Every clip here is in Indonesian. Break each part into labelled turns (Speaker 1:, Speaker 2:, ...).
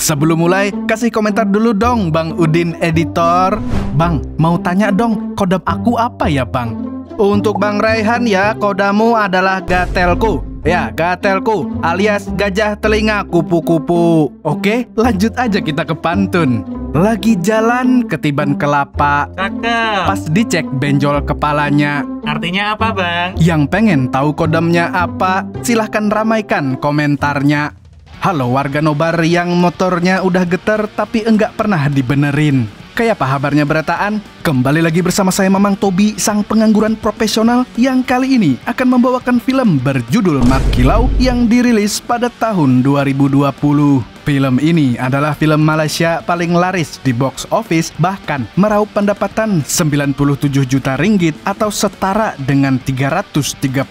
Speaker 1: Sebelum mulai, kasih komentar dulu dong Bang Udin editor. Bang, mau tanya dong, kodam aku apa ya Bang? Untuk Bang Raihan ya, kodamu adalah Gatelku. Ya, Gatelku alias gajah telinga kupu-kupu. Oke, lanjut aja kita ke pantun. Lagi jalan ketiban kelapa,
Speaker 2: Cakep.
Speaker 1: pas dicek benjol kepalanya.
Speaker 2: Artinya apa, Bang?
Speaker 1: Yang pengen tahu kodamnya apa, silahkan ramaikan komentarnya. Halo warga nobar yang motornya udah getar tapi enggak pernah dibenerin. Kayak apa kabarnya berataan? Kembali lagi bersama saya Mamang Tobi, sang pengangguran profesional yang kali ini akan membawakan film berjudul Mat Kilau yang dirilis pada tahun 2020. Film ini adalah film Malaysia paling laris di box office, bahkan meraup pendapatan 97 juta ringgit atau setara dengan 338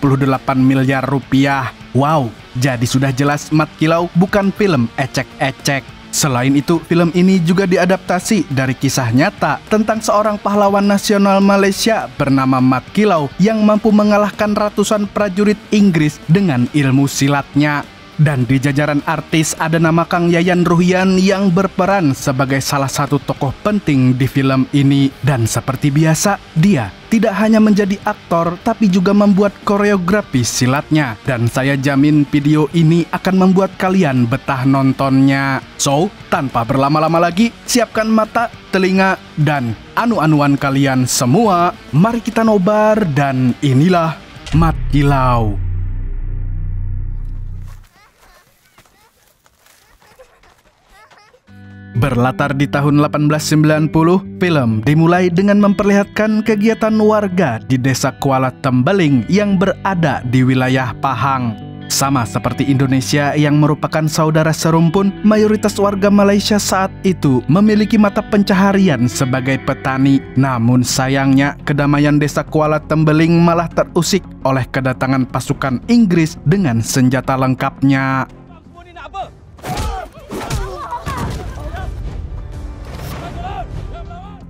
Speaker 1: miliar rupiah. Wow, jadi sudah jelas Mat Kilau bukan film ecek-ecek. Selain itu, film ini juga diadaptasi dari kisah nyata tentang seorang pahlawan nasional Malaysia bernama Mat Kilau yang mampu mengalahkan ratusan prajurit Inggris dengan ilmu silatnya. Dan di jajaran artis ada nama Kang Yayan Ruhian yang berperan sebagai salah satu tokoh penting di film ini. Dan seperti biasa, dia tidak hanya menjadi aktor tapi juga membuat koreografi silatnya. Dan saya jamin video ini akan membuat kalian betah nontonnya. So, tanpa berlama-lama lagi, siapkan mata, telinga, dan anu-anuan kalian semua. Mari kita nobar dan inilah Mat Kilau. Berlatar di tahun 1890, film dimulai dengan memperlihatkan kegiatan warga di desa Kuala Tembeling yang berada di wilayah Pahang. Sama seperti Indonesia yang merupakan saudara serumpun, mayoritas warga Malaysia saat itu memiliki mata pencaharian sebagai petani. Namun sayangnya, kedamaian desa Kuala Tembeling malah terusik oleh kedatangan pasukan Inggris dengan senjata lengkapnya.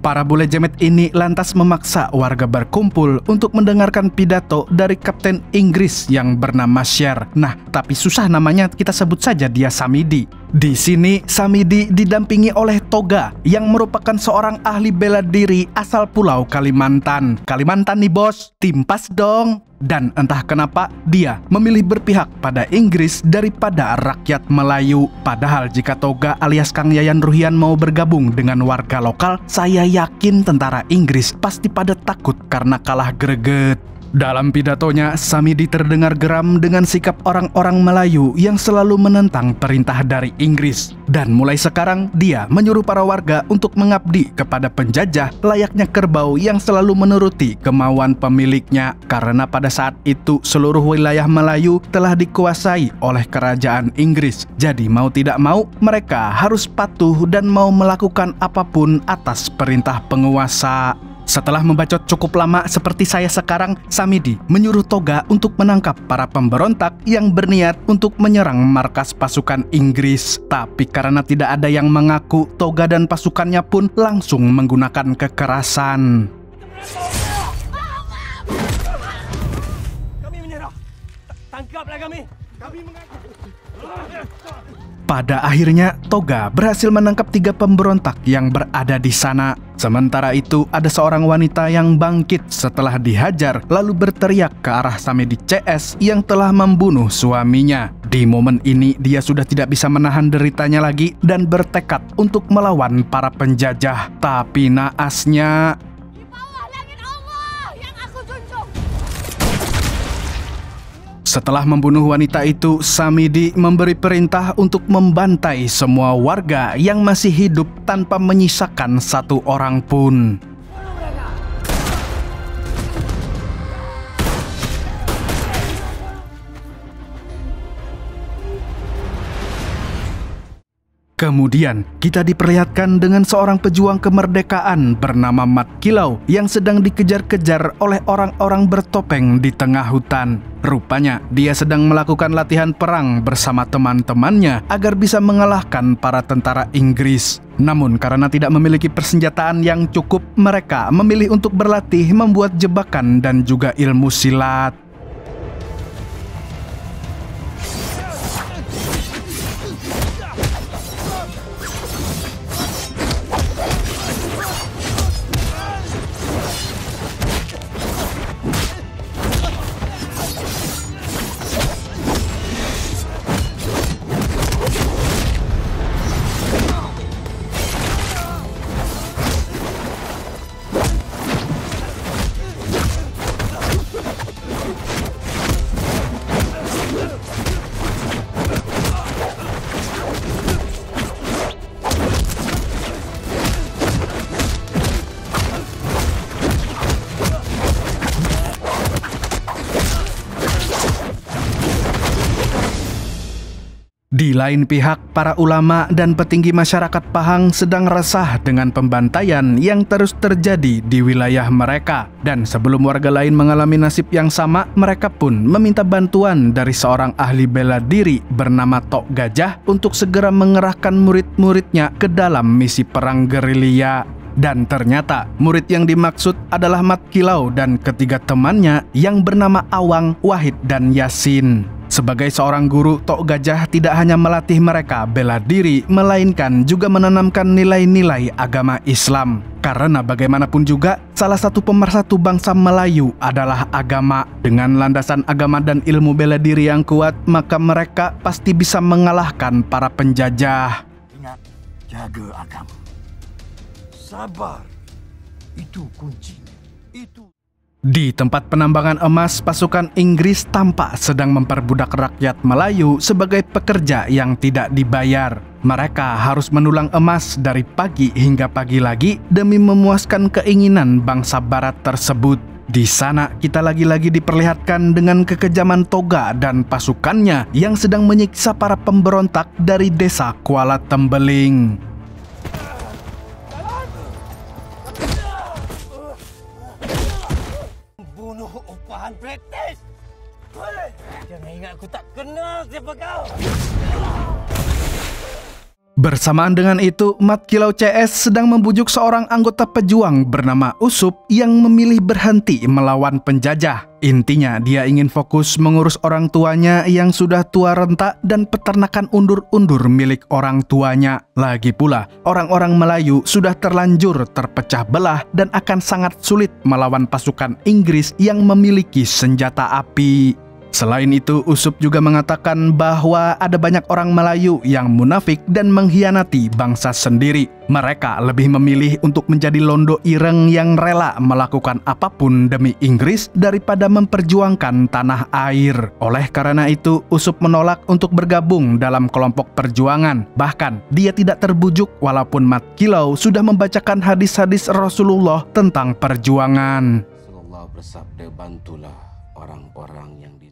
Speaker 1: Para bule jemet ini lantas memaksa warga berkumpul untuk mendengarkan pidato dari Kapten Inggris yang bernama Sher. Nah, tapi susah namanya, kita sebut saja dia Samidi. Di sini, Samidi didampingi oleh Toga yang merupakan seorang ahli bela diri asal Pulau Kalimantan. Kalimantan nih bos, timpas dong. Dan entah kenapa dia memilih berpihak pada Inggris daripada rakyat Melayu. Padahal jika Toga alias Kang Yayan Ruhian mau bergabung dengan warga lokal, saya yakin tentara Inggris pasti pada takut karena kalah greget. Dalam pidatonya, Samidi terdengar geram dengan sikap orang-orang Melayu yang selalu menentang perintah dari Inggris. Dan mulai sekarang, dia menyuruh para warga untuk mengabdi kepada penjajah layaknya kerbau yang selalu menuruti kemauan pemiliknya. Karena pada saat itu, seluruh wilayah Melayu telah dikuasai oleh kerajaan Inggris. Jadi mau tidak mau, mereka harus patuh dan mau melakukan apapun atas perintah penguasa. Setelah membacot cukup lama seperti saya sekarang, Samidi menyuruh Toga untuk menangkap para pemberontak yang berniat untuk menyerang markas pasukan Inggris. Tapi karena tidak ada yang mengaku, Toga dan pasukannya pun langsung menggunakan kekerasan.
Speaker 3: Kami menyerah. Tangkaplah kami. Kami mengaku.
Speaker 1: Pada akhirnya, Toga berhasil menangkap 3 pemberontak yang berada di sana. Sementara itu, ada seorang wanita yang bangkit setelah dihajar, lalu berteriak ke arah Samidi CS yang telah membunuh suaminya. Di momen ini, dia sudah tidak bisa menahan deritanya lagi dan bertekad untuk melawan para penjajah. Tapi naasnya, setelah membunuh wanita itu, Samidi memberi perintah untuk membantai semua warga yang masih hidup tanpa menyisakan satu orang pun. Kemudian, kita diperlihatkan dengan seorang pejuang kemerdekaan bernama Mat Kilau yang sedang dikejar-kejar oleh orang-orang bertopeng di tengah hutan. Rupanya, dia sedang melakukan latihan perang bersama teman-temannya agar bisa mengalahkan para tentara Inggris. Namun, karena tidak memiliki persenjataan yang cukup, mereka memilih untuk berlatih membuat jebakan dan juga ilmu silat. Di lain pihak, para ulama dan petinggi masyarakat Pahang sedang resah dengan pembantaian yang terus terjadi di wilayah mereka. Dan sebelum warga lain mengalami nasib yang sama, mereka pun meminta bantuan dari seorang ahli bela diri bernama Tok Gajah untuk segera mengerahkan murid-muridnya ke dalam misi perang gerilya. Dan ternyata murid yang dimaksud adalah Mat Kilau dan ketiga temannya yang bernama Awang, Wahid, dan Yasin. Sebagai seorang guru, Tok Gajah tidak hanya melatih mereka bela diri, melainkan juga menanamkan nilai-nilai agama Islam. Karena bagaimanapun juga, salah satu pemersatu bangsa Melayu adalah agama. Dengan landasan agama dan ilmu bela diri yang kuat, maka mereka pasti bisa mengalahkan para penjajah.
Speaker 3: Ingat, jaga agama. Sabar. Itu kunci. Itu.
Speaker 1: Di tempat penambangan emas, pasukan Inggris tampak sedang memperbudak rakyat Melayu sebagai pekerja yang tidak dibayar. Mereka harus mendulang emas dari pagi hingga pagi lagi demi memuaskan keinginan bangsa barat tersebut. Di sana kita lagi-lagi diperlihatkan dengan kekejaman Toga dan pasukannya yang sedang menyiksa para pemberontak dari desa Kuala Tembeling.
Speaker 3: British. Jangan ingat aku tak kenal siapa kau.
Speaker 1: Bersamaan dengan itu, Mat Kilau CS sedang membujuk seorang anggota pejuang bernama Usup yang memilih berhenti melawan penjajah. Intinya, dia ingin fokus mengurus orang tuanya yang sudah tua renta dan peternakan undur-undur milik orang tuanya. Lagi pula, orang-orang Melayu sudah terlanjur terpecah belah dan akan sangat sulit melawan pasukan Inggris yang memiliki senjata api. Selain itu, Usup juga mengatakan bahwa ada banyak orang Melayu yang munafik dan mengkhianati bangsa sendiri. Mereka lebih memilih untuk menjadi londo ireng yang rela melakukan apapun demi Inggris daripada memperjuangkan tanah air. Oleh karena itu, Usup menolak untuk bergabung dalam kelompok perjuangan. Bahkan, dia tidak terbujuk walaupun Mat Kilau sudah membacakan hadis-hadis Rasulullah tentang perjuangan.
Speaker 2: Rasulullah bersabda, bantulah orang-orang yang di...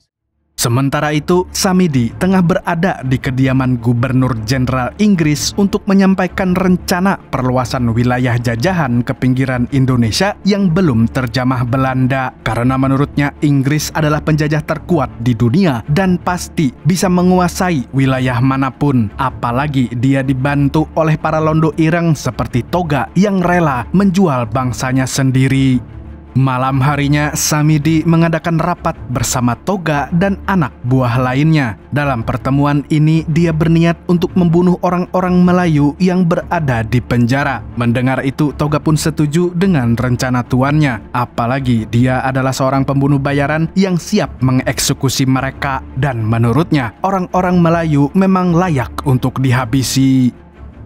Speaker 1: Sementara itu, Samidi tengah berada di kediaman Gubernur Jenderal Inggris untuk menyampaikan rencana perluasan wilayah jajahan ke pinggiran Indonesia yang belum terjamah Belanda. Karena menurutnya Inggris adalah penjajah terkuat di dunia dan pasti bisa menguasai wilayah manapun. Apalagi dia dibantu oleh para londo ireng seperti Toga yang rela menjual bangsanya sendiri. Malam harinya, Samidi mengadakan rapat bersama Toga dan anak buah lainnya. Dalam pertemuan ini, dia berniat untuk membunuh orang-orang Melayu yang berada di penjara. Mendengar itu, Toga pun setuju dengan rencana tuannya. Apalagi dia adalah seorang pembunuh bayaran yang siap mengeksekusi mereka. Dan menurutnya, orang-orang Melayu memang layak untuk dihabisi.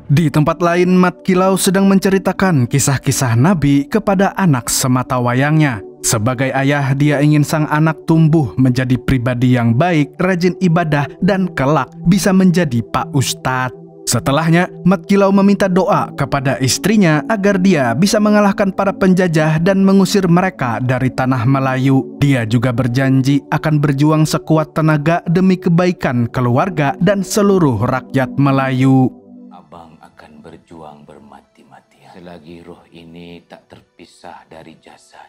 Speaker 1: Di tempat lain, Mat Kilau sedang menceritakan kisah-kisah Nabi kepada anak sematawayangnya. Sebagai ayah, dia ingin sang anak tumbuh menjadi pribadi yang baik, rajin ibadah, dan kelak bisa menjadi Pak Ustadz. Setelahnya, Mat Kilau meminta doa kepada istrinya agar dia bisa mengalahkan para penjajah dan mengusir mereka dari tanah Melayu. Dia juga berjanji akan berjuang sekuat tenaga demi kebaikan keluarga dan seluruh rakyat Melayu.
Speaker 2: Abang akan berjuang bermati-matian selagi roh ini tak terpisah dari jasad.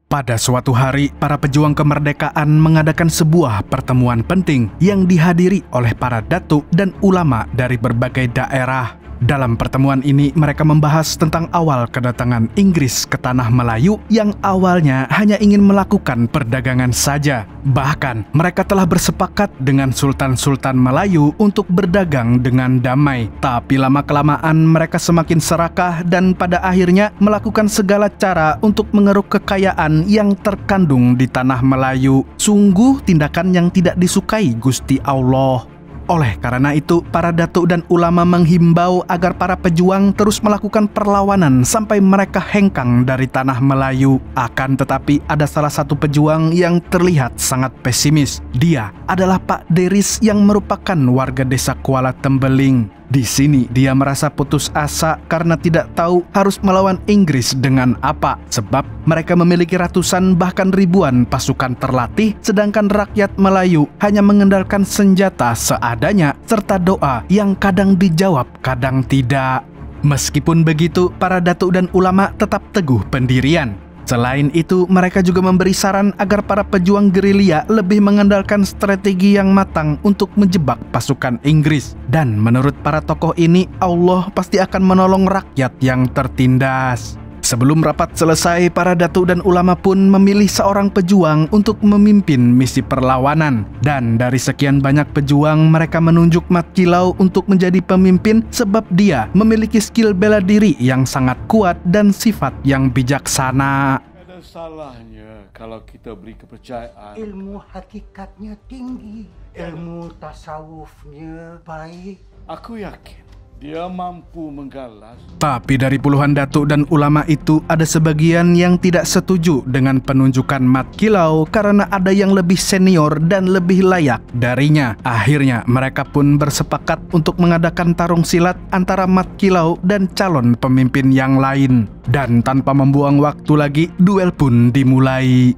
Speaker 1: Pada suatu hari, para pejuang kemerdekaan mengadakan sebuah pertemuan penting yang dihadiri oleh para datuk dan ulama dari berbagai daerah. Dalam pertemuan ini, mereka membahas tentang awal kedatangan Inggris ke tanah Melayu yang awalnya hanya ingin melakukan perdagangan saja. Bahkan, mereka telah bersepakat dengan Sultan-Sultan Melayu untuk berdagang dengan damai. Tapi lama-kelamaan mereka semakin serakah dan pada akhirnya melakukan segala cara untuk mengeruk kekayaan yang terkandung di tanah Melayu. Sungguh tindakan yang tidak disukai Gusti Allah. Oleh karena itu, para datuk dan ulama menghimbau agar para pejuang terus melakukan perlawanan sampai mereka hengkang dari tanah Melayu. Akan tetapi, ada salah satu pejuang yang terlihat sangat pesimis. Dia adalah Pak Deris yang merupakan warga desa Kuala Tembeling. Di sini dia merasa putus asa karena tidak tahu harus melawan Inggris dengan apa. Sebab mereka memiliki ratusan bahkan ribuan pasukan terlatih, sedangkan rakyat Melayu hanya mengandalkan senjata seadanya serta doa yang kadang dijawab, kadang tidak. Meskipun begitu, para datuk dan ulama tetap teguh pendirian. Selain itu, mereka juga memberi saran agar para pejuang gerilya lebih mengandalkan strategi yang matang untuk menjebak pasukan Inggris. Dan menurut para tokoh ini, Allah pasti akan menolong rakyat yang tertindas. Sebelum rapat selesai, para datuk dan ulama pun memilih seorang pejuang untuk memimpin misi perlawanan. Dan dari sekian banyak pejuang, mereka menunjuk Mat Kilau untuk menjadi pemimpin sebab dia memiliki skill bela diri yang sangat kuat dan sifat yang bijaksana.
Speaker 4: Ada salahnya kalau kita beri kepercayaan.
Speaker 5: Ilmu hakikatnya tinggi, ilmu tasawufnya baik.
Speaker 4: Aku yakin dia mampu menggalas.
Speaker 1: Tapi dari puluhan datuk dan ulama itu, ada sebagian yang tidak setuju dengan penunjukan Mat Kilau karena ada yang lebih senior dan lebih layak darinya. Akhirnya mereka pun bersepakat untuk mengadakan tarung silat antara Mat Kilau dan calon pemimpin yang lain. Dan tanpa membuang waktu lagi, duel pun dimulai.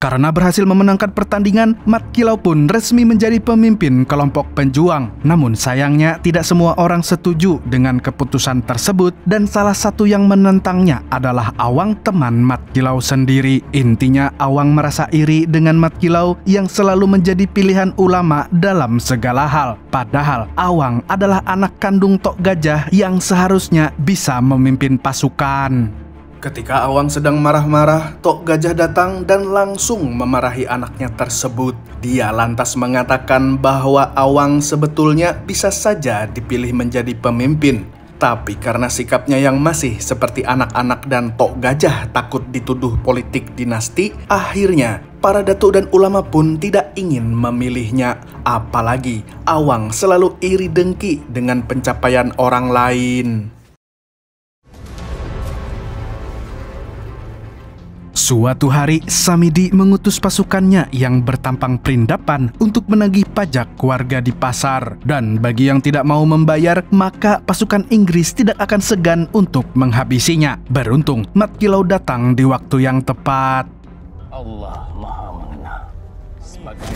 Speaker 1: Karena berhasil memenangkan pertandingan, Mat Kilau pun resmi menjadi pemimpin kelompok penjuang. Namun sayangnya tidak semua orang setuju dengan keputusan tersebut dan salah satu yang menentangnya adalah Awang, teman Mat Kilau sendiri. Intinya Awang merasa iri dengan Mat Kilau yang selalu menjadi pilihan ulama dalam segala hal. Padahal Awang adalah anak kandung Tok Gajah yang seharusnya bisa memimpin pasukan. Ketika Awang sedang marah-marah, Tok Gajah datang dan langsung memarahi anaknya tersebut. Dia lantas mengatakan bahwa Awang sebetulnya bisa saja dipilih menjadi pemimpin. Tapi karena sikapnya yang masih seperti anak-anak dan Tok Gajah takut dituduh politik dinasti, akhirnya para datuk dan ulama pun tidak ingin memilihnya. Apalagi Awang selalu iri dengki dengan pencapaian orang lain. Suatu hari, Samidi mengutus pasukannya yang bertampang perindapan untuk menagih pajak warga di pasar. Dan bagi yang tidak mau membayar, maka pasukan Inggris tidak akan segan untuk menghabisinya. Beruntung, Mat Kilau datang di waktu yang tepat.
Speaker 2: Allah Maha mengenal sebagai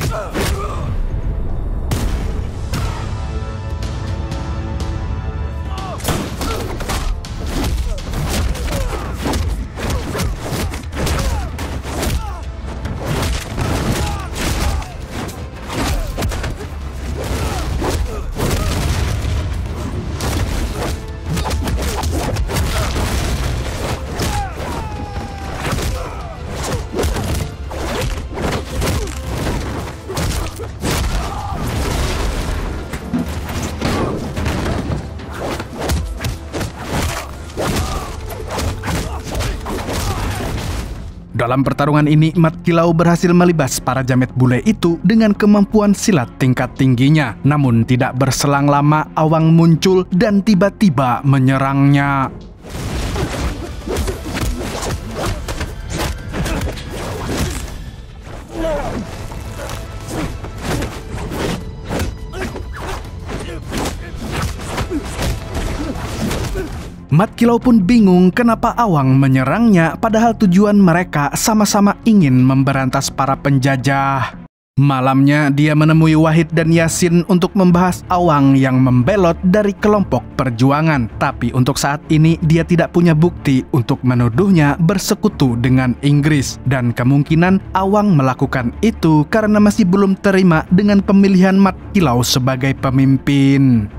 Speaker 1: Dalam pertarungan ini, Mat Kilau berhasil melibas para jamet bule itu dengan kemampuan silat tingkat tingginya. Namun tidak berselang lama, Awang muncul dan tiba-tiba menyerangnya. Mat Kilau pun bingung kenapa Awang menyerangnya, padahal tujuan mereka sama-sama ingin memberantas para penjajah. Malamnya dia menemui Wahid dan Yasin untuk membahas Awang yang membelot dari kelompok perjuangan. Tapi untuk saat ini dia tidak punya bukti untuk menuduhnya bersekutu dengan Inggris. Dan kemungkinan Awang melakukan itu karena masih belum terima dengan pemilihan Mat Kilau sebagai pemimpin.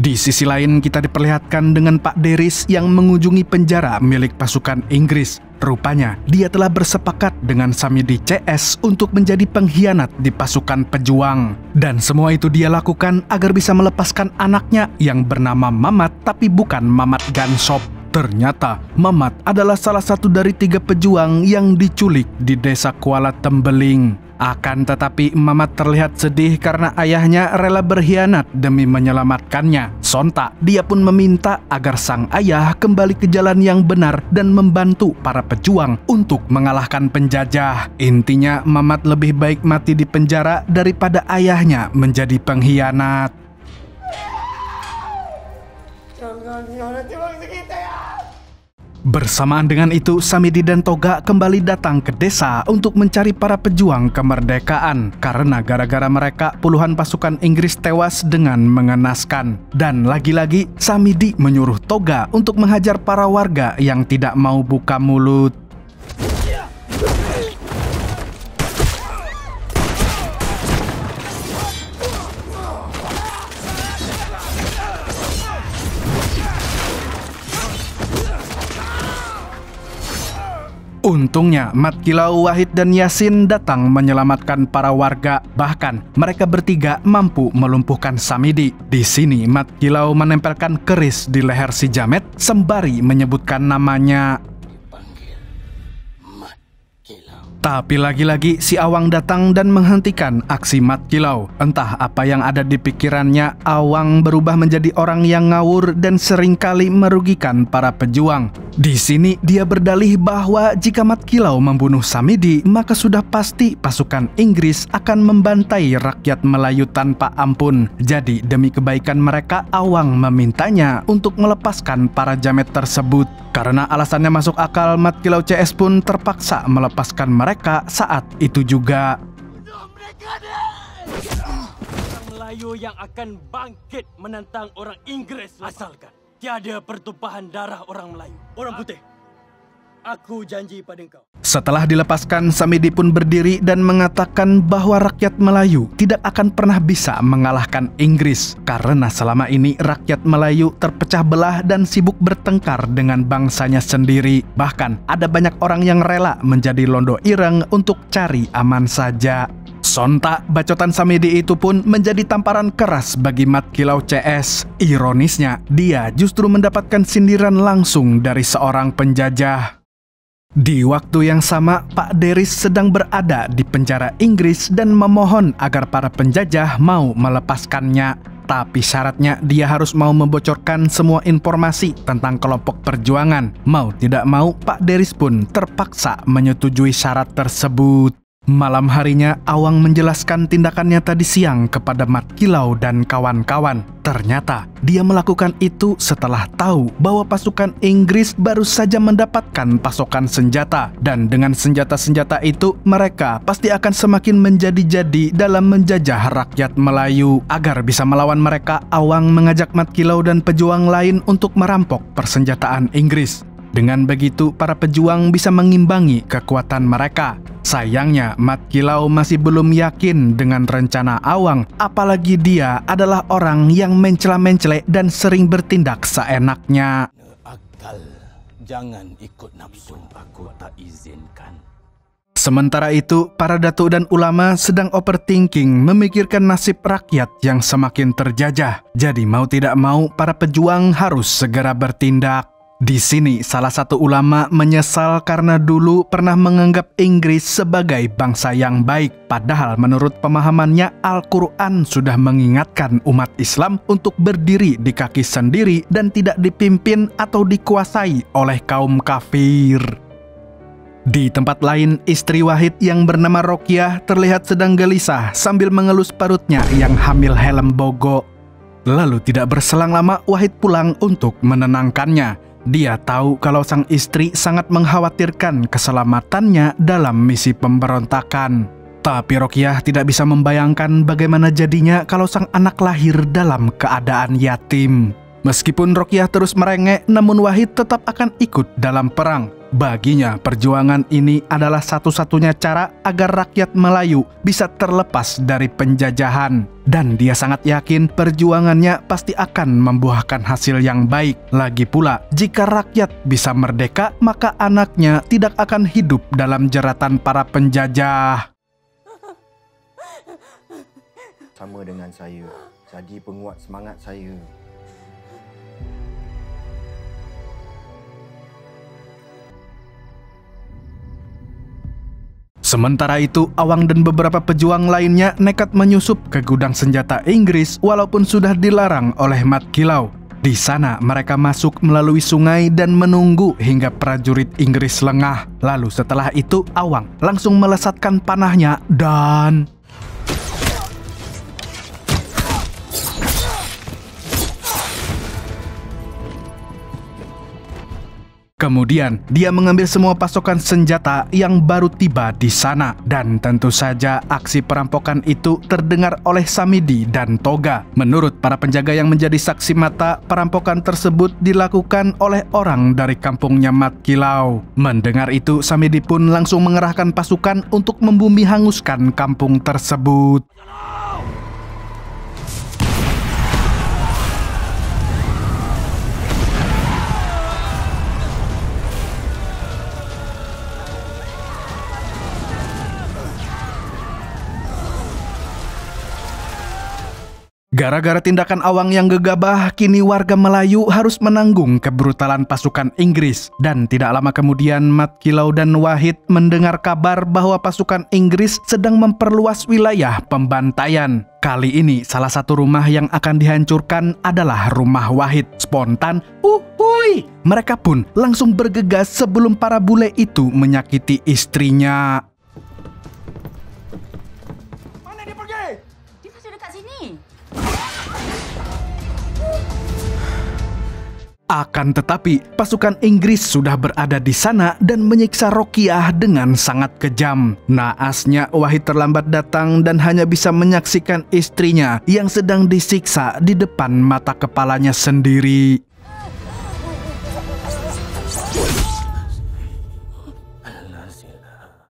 Speaker 1: Di sisi lain kita diperlihatkan dengan Pak Deris yang mengunjungi penjara milik pasukan Inggris. Rupanya dia telah bersepakat dengan Samidi CS untuk menjadi pengkhianat di pasukan pejuang. Dan semua itu dia lakukan agar bisa melepaskan anaknya yang bernama Mamat tapi bukan Mamat Gansop. Ternyata Mamat adalah salah satu dari 3 pejuang yang diculik di desa Kuala Tembeling. Akan tetapi Mamat terlihat sedih karena ayahnya rela berkhianat demi menyelamatkannya. Sontak dia pun meminta agar sang ayah kembali ke jalan yang benar dan membantu para pejuang untuk mengalahkan penjajah. Intinya Mamat lebih baik mati di penjara daripada ayahnya menjadi pengkhianat. Bersamaan dengan itu, Samidi dan Toga kembali datang ke desa untuk mencari para pejuang kemerdekaan. Karena gara-gara mereka, puluhan pasukan Inggris tewas dengan mengenaskan. Dan lagi-lagi, Samidi menyuruh Toga untuk menghajar para warga yang tidak mau buka mulut. Untungnya, Mat Kilau, Wahid, dan Yasin datang menyelamatkan para warga. Bahkan, mereka bertiga mampu melumpuhkan Samidi. Di sini, Mat Kilau menempelkan keris di leher si Jamet sembari menyebutkan namanya. Tapi lagi-lagi si Awang datang dan menghentikan aksi Mat Kilau. Entah apa yang ada di pikirannya, Awang berubah menjadi orang yang ngawur dan seringkali merugikan para pejuang. Di sini dia berdalih bahwa jika Mat Kilau membunuh Samidi, maka sudah pasti pasukan Inggris akan membantai rakyat Melayu tanpa ampun. Jadi demi kebaikan mereka, Awang memintanya untuk melepaskan para Jamet tersebut. Karena alasannya masuk akal, Mat Kilau CS pun terpaksa melepaskan mereka saat itu juga.
Speaker 3: Orang Melayu yang akan bangkit menentang orang Inggris asalkan tiada pertumpahan darah orang Melayu. Orang putih, aku janji pada engkau.
Speaker 1: Setelah dilepaskan, Samidi pun berdiri dan mengatakan bahwa rakyat Melayu tidak akan pernah bisa mengalahkan Inggris. Karena selama ini rakyat Melayu terpecah belah dan sibuk bertengkar dengan bangsanya sendiri. Bahkan ada banyak orang yang rela menjadi londo ireng untuk cari aman saja. Sontak, bacotan Samidi itu pun menjadi tamparan keras bagi Mat Kilau CS. Ironisnya, dia justru mendapatkan sindiran langsung dari seorang penjajah. Di waktu yang sama, Pak Deris sedang berada di penjara Inggris dan memohon agar para penjajah mau melepaskannya. Tapi syaratnya dia harus mau membocorkan semua informasi tentang kelompok perjuangan. Mau tidak mau, Pak Deris pun terpaksa menyetujui syarat tersebut. Malam harinya, Awang menjelaskan tindakannya tadi siang kepada Mat Kilau dan kawan-kawan. Ternyata, dia melakukan itu setelah tahu bahwa pasukan Inggris baru saja mendapatkan pasokan senjata. Dan dengan senjata-senjata itu, mereka pasti akan semakin menjadi-jadi dalam menjajah rakyat Melayu. Agar bisa melawan mereka, Awang mengajak Mat Kilau dan pejuang lain untuk merampok persenjataan Inggris. Dengan begitu, para pejuang bisa mengimbangi kekuatan mereka. Sayangnya, Mat Kilau masih belum yakin dengan rencana Awang, apalagi dia adalah orang yang mencela-mencela dan sering bertindak seenaknya.
Speaker 2: Akal, jangan ikut nafsu, aku tak izinkan.
Speaker 1: Sementara itu, para datuk dan ulama sedang overthinking memikirkan nasib rakyat yang semakin terjajah. Jadi mau tidak mau, para pejuang harus segera bertindak. Di sini, salah satu ulama menyesal karena dulu pernah menganggap Inggris sebagai bangsa yang baik. Padahal menurut pemahamannya, Al-Quran sudah mengingatkan umat Islam untuk berdiri di kaki sendiri dan tidak dipimpin atau dikuasai oleh kaum kafir. Di tempat lain, istri Wahid yang bernama Rokiah terlihat sedang gelisah sambil mengelus perutnya yang hamil helm bogo. Lalu tidak berselang lama, Wahid pulang untuk menenangkannya. Dia tahu kalau sang istri sangat mengkhawatirkan keselamatannya dalam misi pemberontakan. Tapi Rokiah tidak bisa membayangkan bagaimana jadinya kalau sang anak lahir dalam keadaan yatim. Meskipun Rokiah terus merengek, namun Wahid tetap akan ikut dalam perang. Baginya, perjuangan ini adalah satu-satunya cara agar rakyat Melayu bisa terlepas dari penjajahan. Dan dia sangat yakin perjuangannya pasti akan membuahkan hasil yang baik. Lagi pula, jika rakyat bisa merdeka, maka anaknya tidak akan hidup dalam jeratan para penjajah.
Speaker 6: Sama dengan saya, jadi penguat semangat saya.
Speaker 1: Sementara itu, Awang dan beberapa pejuang lainnya nekat menyusup ke gudang senjata Inggris walaupun sudah dilarang oleh Mat Kilau. Di sana mereka masuk melalui sungai dan menunggu hingga prajurit Inggris lengah. Lalu setelah itu Awang langsung melesatkan panahnya dan... Kemudian, dia mengambil semua pasokan senjata yang baru tiba di sana. Dan tentu saja aksi perampokan itu terdengar oleh Samidi dan Toga. Menurut para penjaga yang menjadi saksi mata, perampokan tersebut dilakukan oleh orang dari kampungnya Mat Kilau. Mendengar itu, Samidi pun langsung mengerahkan pasukan untuk membumi hanguskan kampung tersebut. Gara-gara tindakan Awang yang gegabah, kini warga Melayu harus menanggung kebrutalan pasukan Inggris. Dan tidak lama kemudian, Mat Kilau dan Wahid mendengar kabar bahwa pasukan Inggris sedang memperluas wilayah pembantaian. Kali ini, salah satu rumah yang akan dihancurkan adalah rumah Wahid. Spontan, uhuy! Mereka pun langsung bergegas sebelum para bule itu menyakiti istrinya.
Speaker 5: Mana dia pergi?
Speaker 7: Dia masih dekat sini.
Speaker 1: Akan tetapi, pasukan Inggris sudah berada di sana dan menyiksa Rokiah dengan sangat kejam. Naasnya, Wahid terlambat datang dan hanya bisa menyaksikan istrinya yang sedang disiksa di depan mata kepalanya sendiri.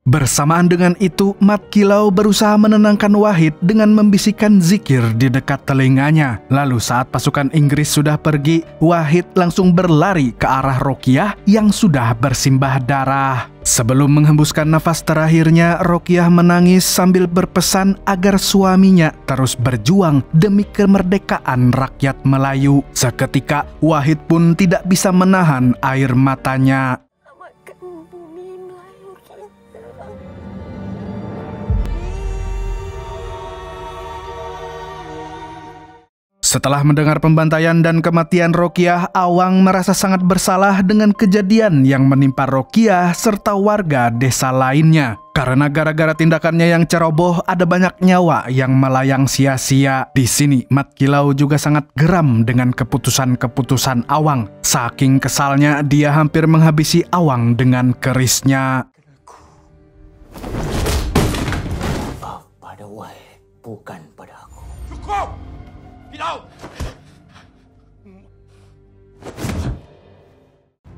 Speaker 1: Bersamaan dengan itu, Mat Kilau berusaha menenangkan Wahid dengan membisikkan zikir di dekat telinganya. Lalu saat pasukan Inggris sudah pergi, Wahid langsung berlari ke arah Rokiah yang sudah bersimbah darah. Sebelum menghembuskan nafas terakhirnya, Rokiah menangis sambil berpesan agar suaminya terus berjuang demi kemerdekaan rakyat Melayu. Seketika, Wahid pun tidak bisa menahan air matanya. Setelah mendengar pembantaian dan kematian Rokiah, Awang merasa sangat bersalah dengan kejadian yang menimpa Rokiah serta warga desa lainnya. Karena gara-gara tindakannya yang ceroboh, ada banyak nyawa yang melayang sia-sia. Di sini, Mat Kilau juga sangat geram dengan keputusan-keputusan Awang. Saking kesalnya, dia hampir menghabisi Awang dengan kerisnya.
Speaker 2: Pada Wahid, bukan pada aku.
Speaker 5: Cukup! Kilau!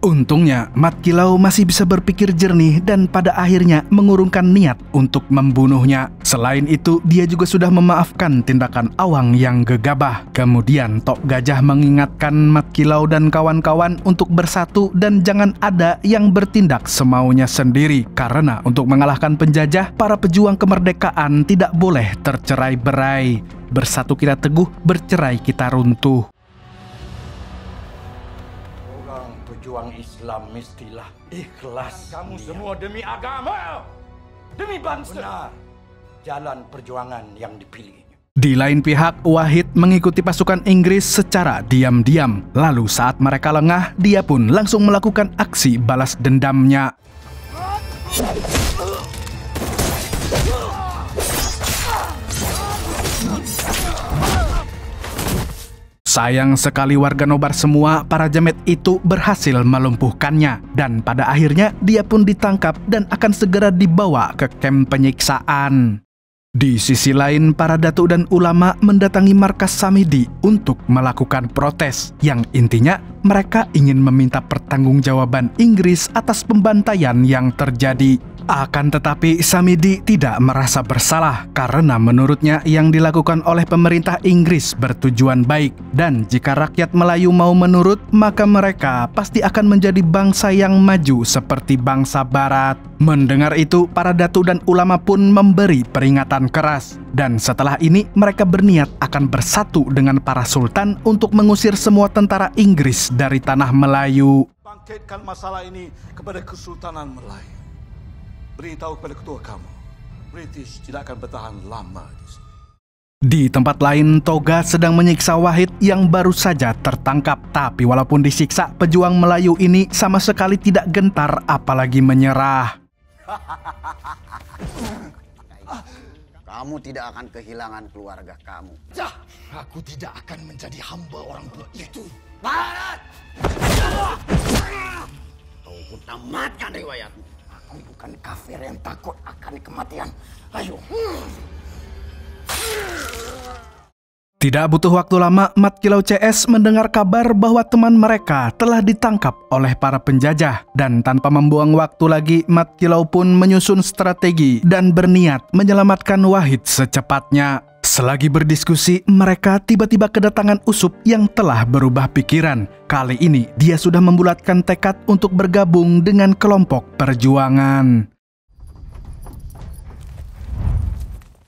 Speaker 1: Untungnya, Mat Kilau masih bisa berpikir jernih dan pada akhirnya mengurungkan niat untuk membunuhnya. Selain itu, dia juga sudah memaafkan tindakan Awang yang gegabah. Kemudian, Tok Gajah mengingatkan Mat Kilau dan kawan-kawan untuk bersatu dan jangan ada yang bertindak semaunya sendiri. Karena untuk mengalahkan penjajah, para pejuang kemerdekaan tidak boleh tercerai-berai. Bersatu kita teguh, bercerai kita runtuh.
Speaker 5: Pejuang Islam mestilah ikhlas. Kamu semua demi agama, demi bangsa. Benar, jalan perjuangan yang dipilih.
Speaker 1: Di lain pihak, Wahid mengikuti pasukan Inggris secara diam-diam. Lalu saat mereka lengah, dia pun langsung melakukan aksi balas dendamnya. Sayang sekali warga nobar semua, para jamet itu berhasil melumpuhkannya. Dan pada akhirnya dia pun ditangkap dan akan segera dibawa ke kamp penyiksaan. Di sisi lain, para datuk dan ulama mendatangi markas Samidi untuk melakukan protes. Yang intinya, mereka ingin meminta pertanggungjawaban Inggris atas pembantaian yang terjadi. Akan tetapi, Samidi tidak merasa bersalah karena menurutnya yang dilakukan oleh pemerintah Inggris bertujuan baik. Dan jika rakyat Melayu mau menurut, maka mereka pasti akan menjadi bangsa yang maju seperti bangsa Barat. Mendengar itu, para datuk dan ulama pun memberi peringatan keras. Dan setelah ini, mereka berniat akan bersatu dengan para sultan untuk mengusir semua tentara Inggris dari tanah Melayu.
Speaker 8: Bangkitkan masalah ini kepada Kesultanan Melayu. Beritahu kepada ketua kamu
Speaker 4: British tidak akan bertahan lama di sini.
Speaker 1: Di tempat lain, Toga sedang menyiksa Wahid yang baru saja tertangkap. Tapi walaupun disiksa, pejuang Melayu ini sama sekali tidak gentar apalagi menyerah.
Speaker 7: Kamu tidak akan kehilangan keluarga kamu.
Speaker 5: Aku tidak akan menjadi hamba orang tua itu.
Speaker 7: Barat! Kau ku tamatkan riwayatmu.
Speaker 5: Aku bukan kafir yang takut akan kematian. Ayo.
Speaker 1: Tidak butuh waktu lama, Mat Kilau CS mendengar kabar bahwa teman mereka telah ditangkap oleh para penjajah. Dan tanpa membuang waktu lagi, Mat Kilau pun menyusun strategi dan berniat menyelamatkan Wahid secepatnya. Selagi berdiskusi, mereka tiba-tiba kedatangan Usup yang telah berubah pikiran. Kali ini, dia sudah membulatkan tekad untuk bergabung dengan kelompok perjuangan.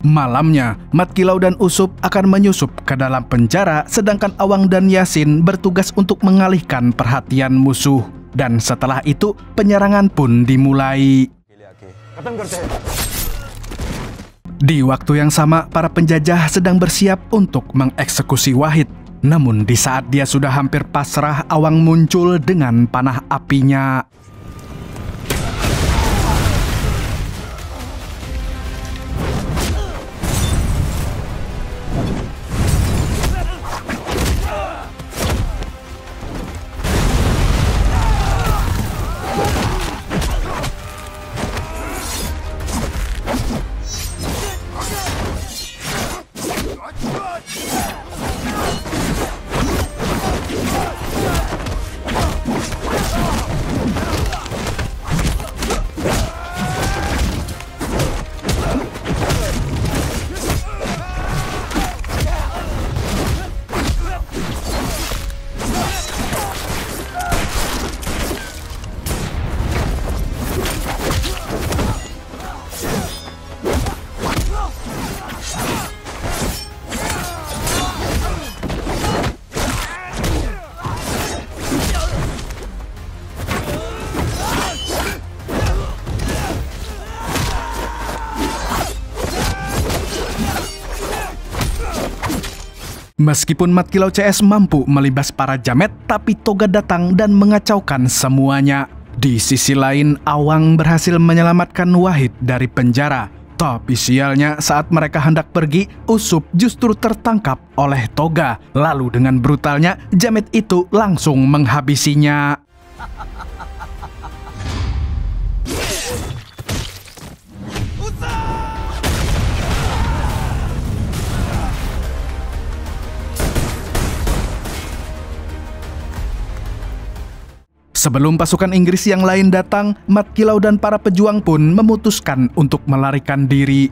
Speaker 1: Malamnya, Mat Kilau dan Usup akan menyusup ke dalam penjara, sedangkan Awang dan Yasin bertugas untuk mengalihkan perhatian musuh. Dan setelah itu, penyerangan pun dimulai. Di waktu yang sama, para penjajah sedang bersiap untuk mengeksekusi Wahid. Namun di saat dia sudah hampir pasrah, Awang muncul dengan panah apinya. Meskipun Mat Kilau CS mampu melibas para jamet, tapi Toga datang dan mengacaukan semuanya. Di sisi lain, Awang berhasil menyelamatkan Wahid dari penjara. Tapi sialnya, saat mereka hendak pergi, Usup justru tertangkap oleh Toga. Lalu dengan brutalnya, jamet itu langsung menghabisinya. Sebelum pasukan Inggris yang lain datang, Mat Kilau dan para pejuang pun memutuskan untuk melarikan diri.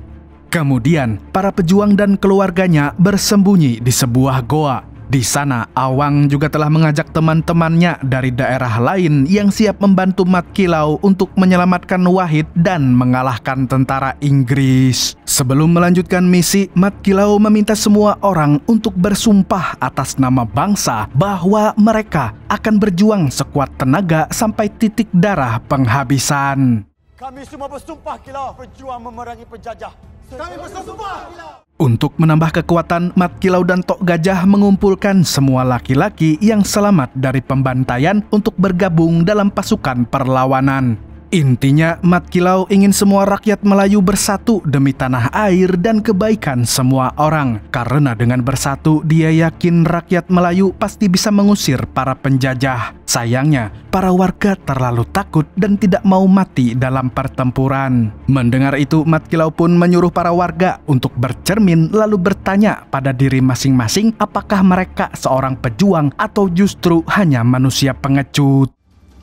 Speaker 1: Kemudian, para pejuang dan keluarganya bersembunyi di sebuah goa. Di sana, Awang juga telah mengajak teman-temannya dari daerah lain yang siap membantu Mat Kilau untuk menyelamatkan Wahid dan mengalahkan tentara Inggris. Sebelum melanjutkan misi, Mat Kilau meminta semua orang untuk bersumpah atas nama bangsa bahwa mereka akan berjuang sekuat tenaga sampai titik darah penghabisan.
Speaker 3: Kami semua bersumpah, Kilau, berjuang memerangi penjajah. Kami bersumpah, Kilau.
Speaker 1: Untuk menambah kekuatan, Mat Kilau dan Tok Gajah mengumpulkan semua laki-laki yang selamat dari pembantaian untuk bergabung dalam pasukan perlawanan. Intinya, Mat Kilau ingin semua rakyat Melayu bersatu demi tanah air dan kebaikan semua orang. Karena dengan bersatu, dia yakin rakyat Melayu pasti bisa mengusir para penjajah. Sayangnya, para warga terlalu takut dan tidak mau mati dalam pertempuran. Mendengar itu, Mat Kilau pun menyuruh para warga untuk bercermin lalu bertanya pada diri masing-masing apakah mereka seorang pejuang atau justru hanya manusia pengecut.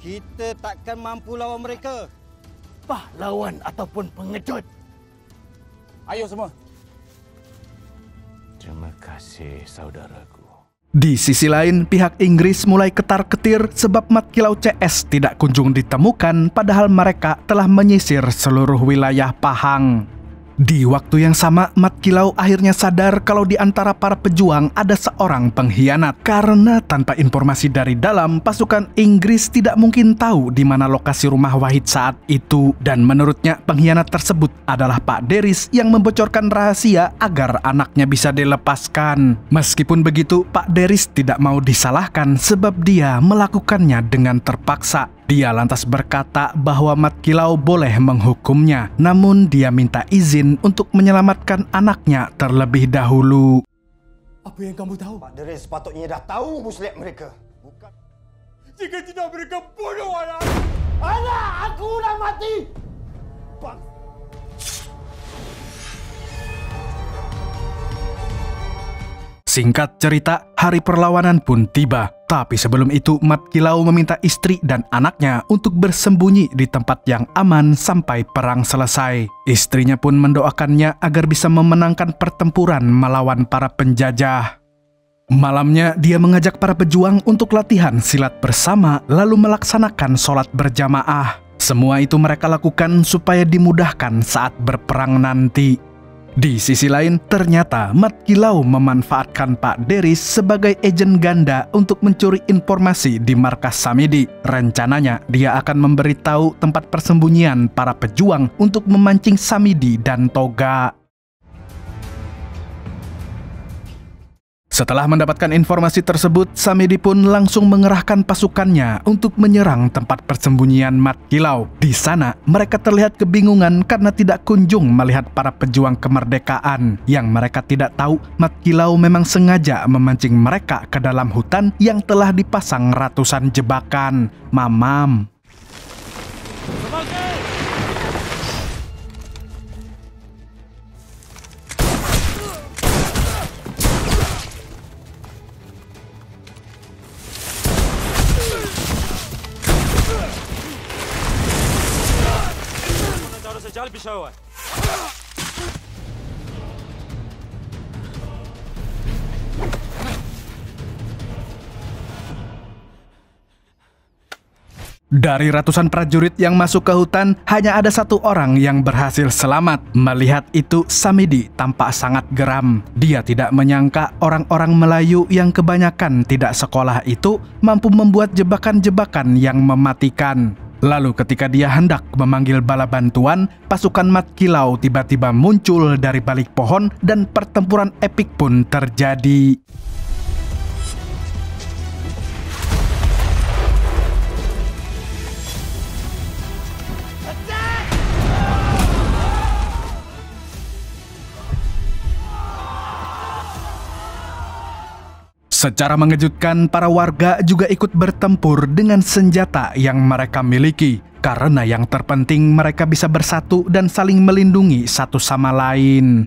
Speaker 3: Kita takkan mampu lawan mereka.
Speaker 5: Pahlawan ataupun pengecut.
Speaker 3: Ayo semua.
Speaker 2: Terima kasih, saudaraku.
Speaker 1: Di sisi lain, pihak Inggris mulai ketar-ketir sebab Mat Kilau CS tidak kunjung ditemukan padahal mereka telah menyisir seluruh wilayah Pahang. Di waktu yang sama, Mat Kilau akhirnya sadar kalau di antara para pejuang ada seorang pengkhianat. Karena tanpa informasi dari dalam, pasukan Inggris tidak mungkin tahu di mana lokasi rumah Wahid saat itu. Dan menurutnya, pengkhianat tersebut adalah Pak Deris yang membocorkan rahasia agar anaknya bisa dilepaskan. Meskipun begitu, Pak Deris tidak mau disalahkan sebab dia melakukannya dengan terpaksa. Dia lantas berkata bahwa Mat Kilau boleh menghukumnya, namun dia minta izin untuk menyelamatkan anaknya terlebih dahulu.
Speaker 3: Apa yang kamu tahu?
Speaker 7: Pak Deris sepatutnya dah tahu muslihat mereka. Bukan.
Speaker 3: Jika tidak mereka bunuh anak.
Speaker 7: Anak aku dah mati. Bang.
Speaker 1: Singkat cerita, hari perlawanan pun tiba. Tapi sebelum itu, Mat Kilau meminta istri dan anaknya untuk bersembunyi di tempat yang aman sampai perang selesai. Istrinya pun mendoakannya agar bisa memenangkan pertempuran melawan para penjajah. Malamnya, dia mengajak para pejuang untuk latihan silat bersama, lalu melaksanakan sholat berjamaah. Semua itu mereka lakukan supaya dimudahkan saat berperang nanti. Di sisi lain, ternyata Mat Kilau memanfaatkan Pak Deris sebagai agen ganda untuk mencuri informasi di markas Samidi. Rencananya, dia akan memberitahu tempat persembunyian para pejuang untuk memancing Samidi dan Toga. Setelah mendapatkan informasi tersebut, Samidi pun langsung mengerahkan pasukannya untuk menyerang tempat persembunyian Mat Kilau. Di sana, mereka terlihat kebingungan karena tidak kunjung melihat para pejuang kemerdekaan. Yang mereka tidak tahu, Mat Kilau memang sengaja memancing mereka ke dalam hutan yang telah dipasang ratusan jebakan. Mamam. Dari ratusan prajurit yang masuk ke hutan, hanya ada satu orang yang berhasil selamat. Melihat itu, Samidi tampak sangat geram. Dia tidak menyangka orang-orang Melayu yang kebanyakan tidak sekolah itu mampu membuat jebakan-jebakan yang mematikan. Lalu ketika dia hendak memanggil bala bantuan, pasukan Mat Kilau tiba-tiba muncul dari balik pohon dan pertempuran epik pun terjadi. Secara mengejutkan, para warga juga ikut bertempur dengan senjata yang mereka miliki. Karena yang terpenting mereka bisa bersatu dan saling melindungi satu sama lain.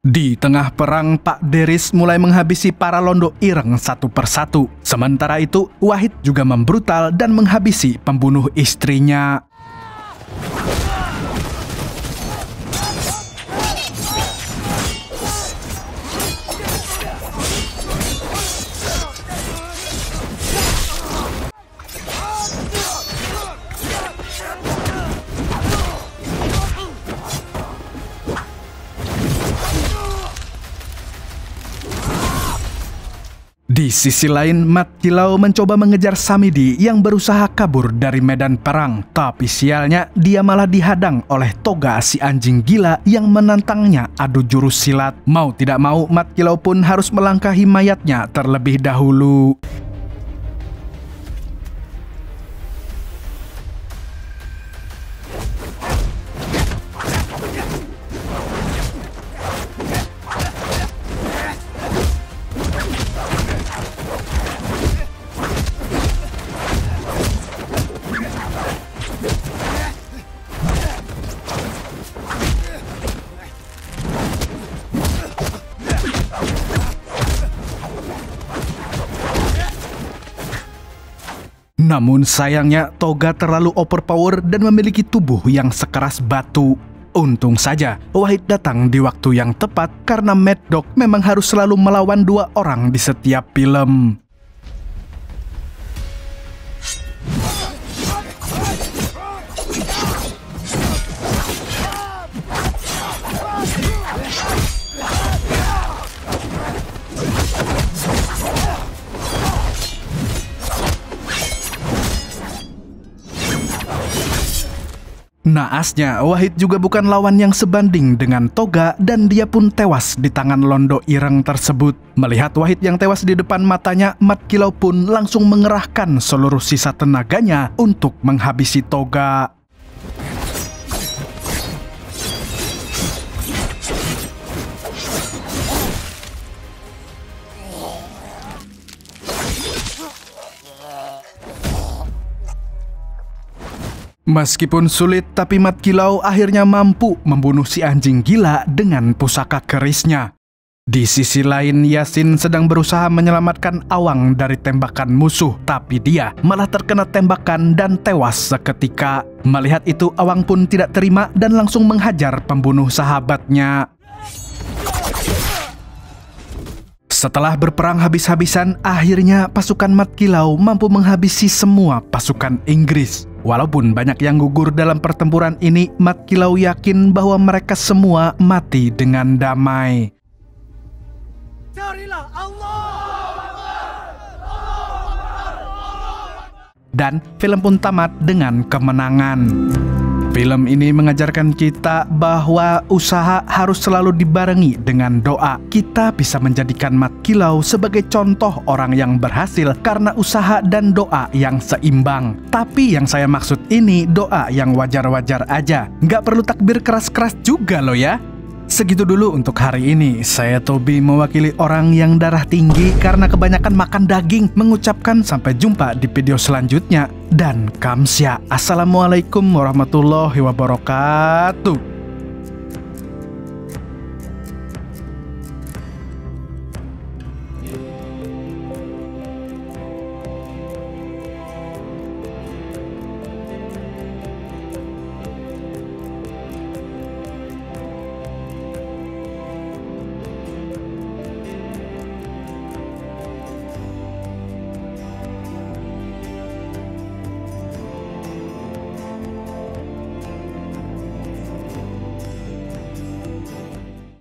Speaker 1: Di tengah perang, Pak Deris mulai menghabisi para londo ireng satu persatu. Sementara itu, Wahid juga membrutal dan menghabisi pembunuh istrinya. Di sisi lain, Mat Kilau mencoba mengejar Samidi yang berusaha kabur dari medan perang. Tapi sialnya, dia malah dihadang oleh Toga si anjing gila yang menantangnya adu jurus silat. Mau tidak mau, Mat Kilau pun harus melangkahi mayatnya terlebih dahulu. Namun sayangnya Toga terlalu overpower dan memiliki tubuh yang sekeras batu. Untung saja Wahid datang di waktu yang tepat karena Mad Dog memang harus selalu melawan 2 orang di setiap film. Naasnya, Wahid juga bukan lawan yang sebanding dengan Toga dan dia pun tewas di tangan Londo Ireng tersebut. Melihat Wahid yang tewas di depan matanya, Mat Kilau pun langsung mengerahkan seluruh sisa tenaganya untuk menghabisi Toga. Meskipun sulit, tapi Mat Kilau akhirnya mampu membunuh si anjing gila dengan pusaka kerisnya. Di sisi lain, Yasin sedang berusaha menyelamatkan Awang dari tembakan musuh, tapi dia malah terkena tembakan dan tewas seketika. Melihat itu, Awang pun tidak terima dan langsung menghajar pembunuh sahabatnya. Setelah berperang habis-habisan, akhirnya pasukan Mat Kilau mampu menghabisi semua pasukan Inggris. Walaupun banyak yang gugur dalam pertempuran ini, Mat Kilau yakin bahwa mereka semua mati dengan damai. Carilah Allah! Dan film pun tamat dengan kemenangan. Film ini mengajarkan kita bahwa usaha harus selalu dibarengi dengan doa. Kita bisa menjadikan Mat Kilau sebagai contoh orang yang berhasil karena usaha dan doa yang seimbang. Tapi yang saya maksud ini doa yang wajar-wajar aja. Nggak perlu takbir keras-keras juga loh ya. Segitu dulu untuk hari ini. Saya Tobi mewakili orang yang darah tinggi karena kebanyakan makan daging, mengucapkan sampai jumpa di video selanjutnya. Dan kamsya. Assalamualaikum warahmatullahi wabarakatuh.